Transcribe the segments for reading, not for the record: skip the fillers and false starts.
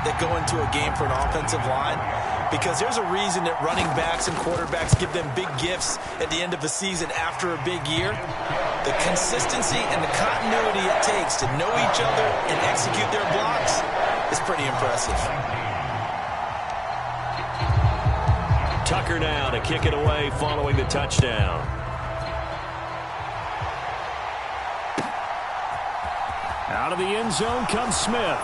that go into a game for an offensive line, because there's a reason that running backs and quarterbacks give them big gifts at the end of the season after a big year. The consistency and the continuity it takes to know each other and execute their blocks is pretty impressive. Tucker now to kick it away following the touchdown. Out of the end zone comes Smith.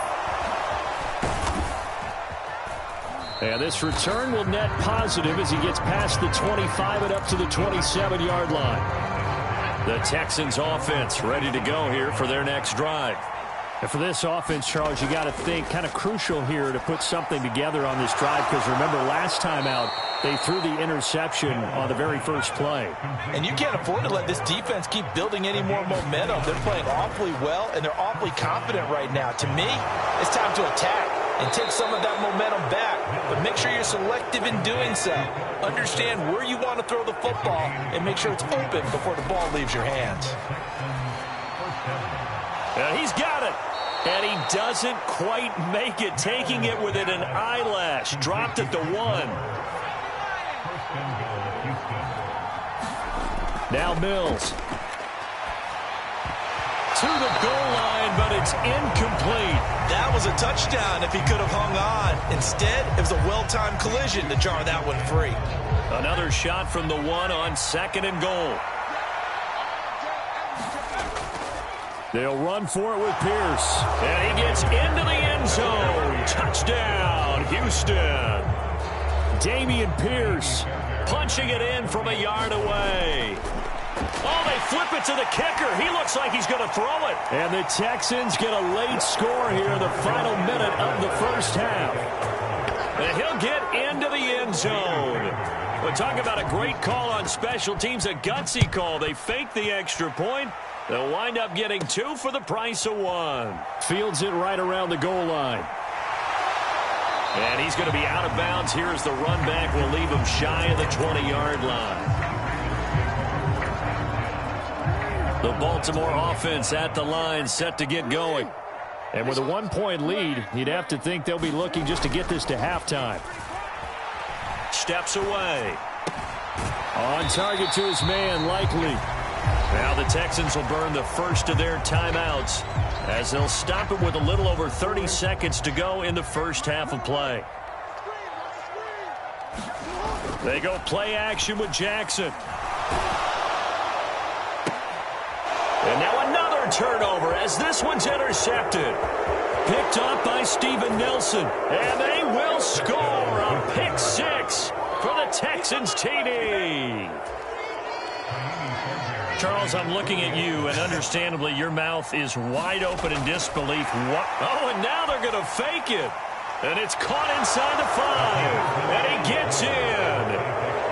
And this return will net positive as he gets past the 25 and up to the 27-yard line. The Texans offense ready to go here for their next drive. And for this offense, Charles, you got to think kind of crucial here to put something together on this drive, because remember last time out they threw the interception on the very first play. And you can't afford to let this defense keep building any more momentum. They're playing awfully well, and they're awfully confident right now. To me, it's time to attack and take some of that momentum back, but make sure you're selective in doing so. Understand where you want to throw the football and make sure it's open before the ball leaves your hands. He's got it. And he doesn't quite make it, taking it within an eyelash. Dropped at the 1. Now Mills. To the goal line, but it's incomplete. That was a touchdown if he could have hung on. Instead, it was a well-timed collision to jar that one free. Another shot from the 1 on 2nd and goal. They'll run for it with Pierce. And he gets into the end zone. Touchdown, Houston. Dameon Pierce punching it in from a yard away. Oh, they flip it to the kicker. He looks like he's going to throw it. And the Texans get a late score here in the final minute of the first half. And he'll get into the end zone. We're talking about a great call on special teams, a gutsy call. They fake the extra point. They'll wind up getting 2 for the price of 1. Fields it right around the goal line. And he's going to be out of bounds here as the run back will leave him shy of the 20-yard line. The Baltimore offense at the line, set to get going. And with a 1-point lead, you'd have to think they'll be looking just to get this to halftime. Steps away. On target to his man, Likely. Now the Texans will burn the first of their timeouts as they'll stop it with a little over 30 seconds to go in the first half of play. They go play action with Jackson. And now another turnover as this one's intercepted. Picked up by Steven Nelson. And they will score a pick 6 for the Texans TD. Charles, I'm looking at you, and understandably your mouth is wide open in disbelief. What? Oh, and now they're going to fake it. And it's caught inside the 5. And he gets in.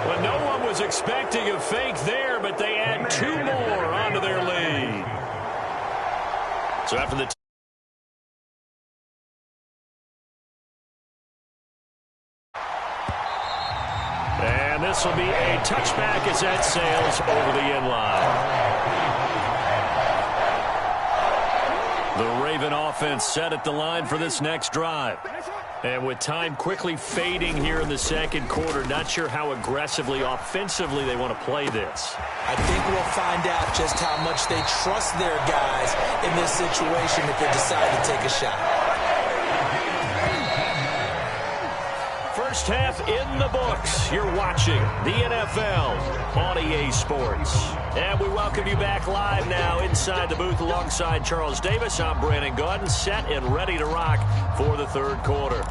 Well, no one was expecting a fake there, but they add 2 more onto their lead. So after the and this will be a touchback as that sails over the end line. The Raven offense set at the line for this next drive. And with time quickly fading here in the second quarter, not sure how aggressively, offensively they want to play this. I think we'll find out just how much they trust their guys in this situation if they decide to take a shot. First half in the books. You're watching the NFL on EA Sports. And we welcome you back live now inside the booth alongside Charles Davis. I'm Brandon Gaudin, set and ready to rock for the third quarter.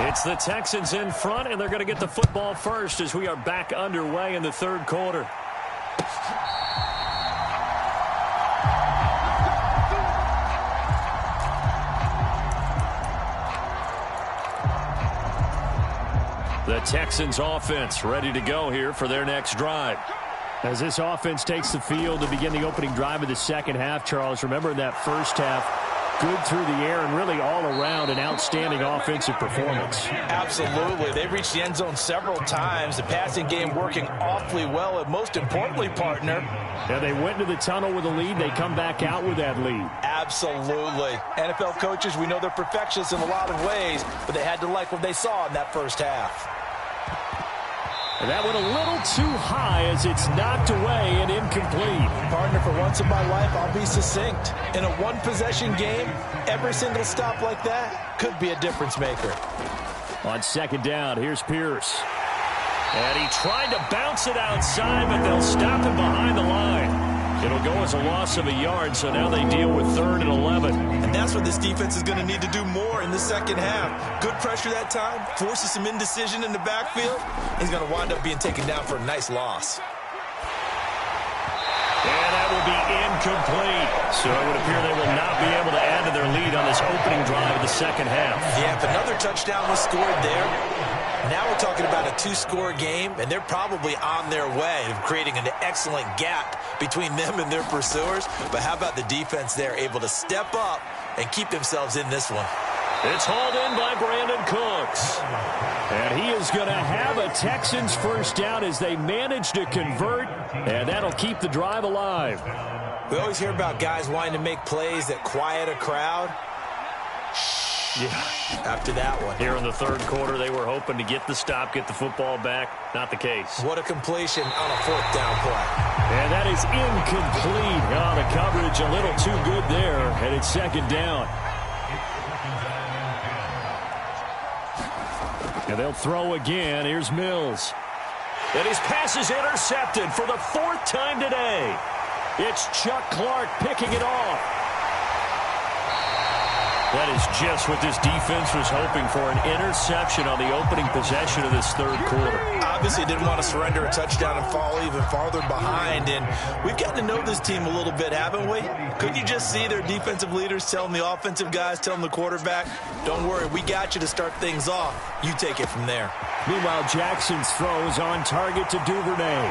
It's the Texans in front, and they're going to get the football first as we are back underway in the third quarter. The Texans offense ready to go here for their next drive. As this offense takes the field to begin the opening drive of the second half, Charles, remember in that first half, good through the air and really all around an outstanding offensive performance. Absolutely. They reached the end zone several times. The passing game working awfully well. And most importantly, partner, yeah, they went to the tunnel with a lead. They come back out with that lead. Absolutely. NFL coaches, we know they're perfectionists in a lot of ways, but they had to like what they saw in that first half. And that went a little too high as it's knocked away and incomplete. Partner, for once in my life, I'll be succinct. In a one-possession game, every single stop like that could be a difference maker. On second down, here's Pierce. And he tried to bounce it outside, but they'll stop him behind the line. It'll go as a loss of a yard, so now they deal with 3rd and 11. And that's what this defense is going to need to do more in the second half. Good pressure that time, forces some indecision in the backfield. He's going to wind up being taken down for a nice loss. And that will be incomplete. So it would appear they will not be able to add to their lead on this opening drive of the second half. Yeah, if another touchdown was scored there, now we're talking about a 2-score game, and they're probably on their way of creating an excellent gap between them and their pursuers. But how about the defense there, able to step up and keep themselves in this one? It's hauled in by Brandon Cooks. And he is going to have a Texans first down as they manage to convert, and that'll keep the drive alive. We always hear about guys wanting to make plays that quiet a crowd. Yeah, after that one. Here in the third quarter, they were hoping to get the stop, get the football back. Not the case. What a completion on a 4th down play. And that is incomplete. Oh, the coverage a little too good there, and it's second down. And they'll throw again. Here's Mills. And his pass is intercepted for the 4th time today. It's Chuck Clark picking it off. That is just what this defense was hoping for, an interception on the opening possession of this third quarter. Obviously didn't want to surrender a touchdown and fall even farther behind, and we've gotten to know this team a little bit, haven't we? Couldn't you just see their defensive leaders telling the offensive guys, telling the quarterback, don't worry, we got you to start things off. You take it from there. Meanwhile, Jackson's throw is on target to Duvernay.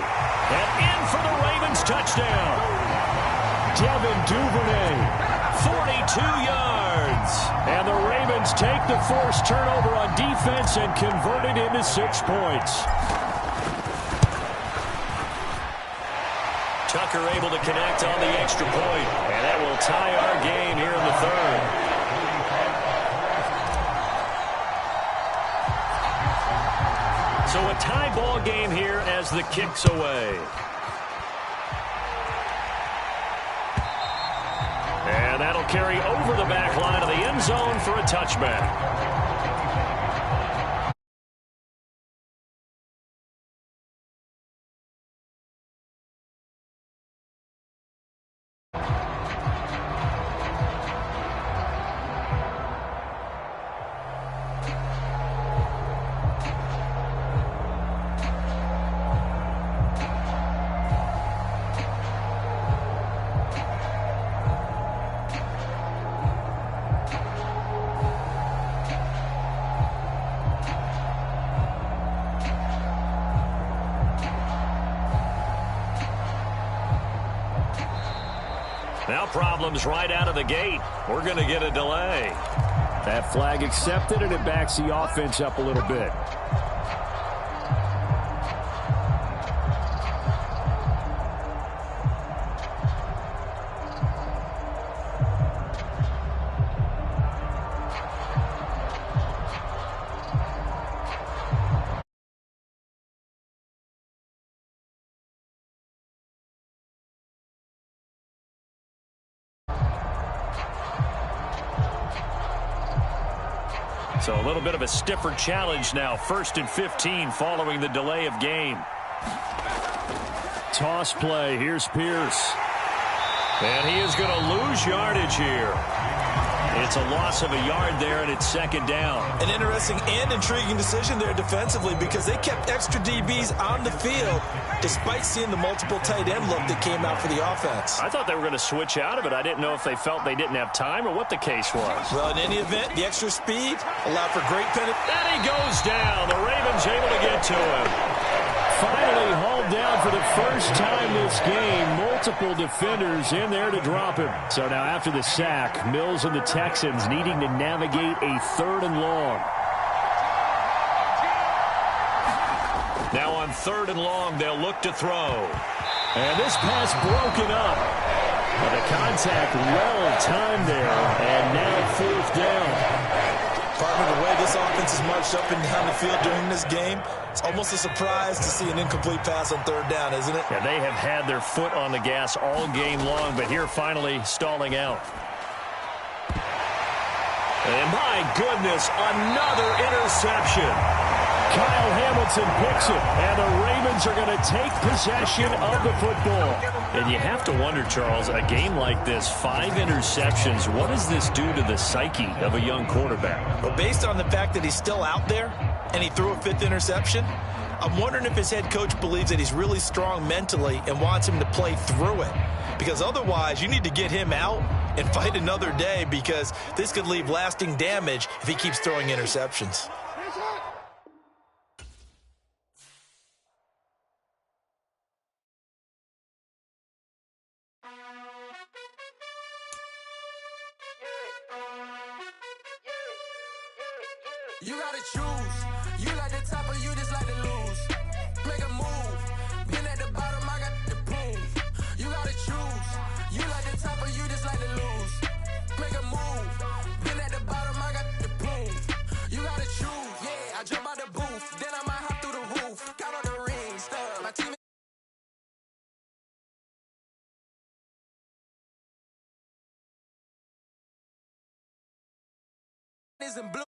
And in for the Ravens touchdown. Devin Duvernay, 42 yards. And the Ravens take the forced turnover on defense and convert it into 6 points. Tucker able to connect on the extra point. And that will tie our game here in the third. So a tie ball game here as the kick's away. And that'll carry over the back line of the end zone for a touchback. Now problems right out of the gate. We're going to get a delay. That flag accepted, and it backs the offense up a little bit. So a little bit of a stiffer challenge now. 1st and 15 following the delay of game. Toss play. Here's Pierce. And he is going to lose yardage here. It's a loss of a yard there, and it's second down. An interesting and intriguing decision there defensively because they kept extra DBs on the field despite seeing the multiple tight end look that came out for the offense. I thought they were going to switch out of it. I didn't know if they felt they didn't have time or what the case was. Well, in any event, the extra speed allowed for great penalty. And he goes down. The Ravens able to get to him. finally hauled down for the first time this game. Multiple defenders in there to drop him. So now after the sack, Mills and the Texans needing to navigate a 3rd and long. Now on 3rd and long, they'll look to throw. And this pass broken up. But the contact well timed there. And now 4th down. Partner, the way this offense is marched up and down the field during this game, it's almost a surprise to see an incomplete pass on 3rd down, isn't it? Yeah, they have had their foot on the gas all game long, but here finally stalling out. And my goodness, another interception. Kyle Hamilton picks it, and the Ravens are going to take possession of the football. And you have to wonder, Charles, a game like this, 5 interceptions, what does this do to the psyche of a young quarterback? Well, based on the fact that he's still out there and he threw a 5th interception, I'm wondering if his head coach believes that he's really strong mentally and wants him to play through it. Because otherwise, you need to get him out and fight another day, because this could leave lasting damage if he keeps throwing interceptions. You gotta choose. You like the top or you just like to lose. Make a move. Been at the bottom, I got the proof. You gotta choose. You like the top or you just like to lose. Make a move. Been at the bottom, I got the proof. You gotta choose. Yeah, I jump out the booth. Then I might hop through the roof. Count on the rings. My team is in blue.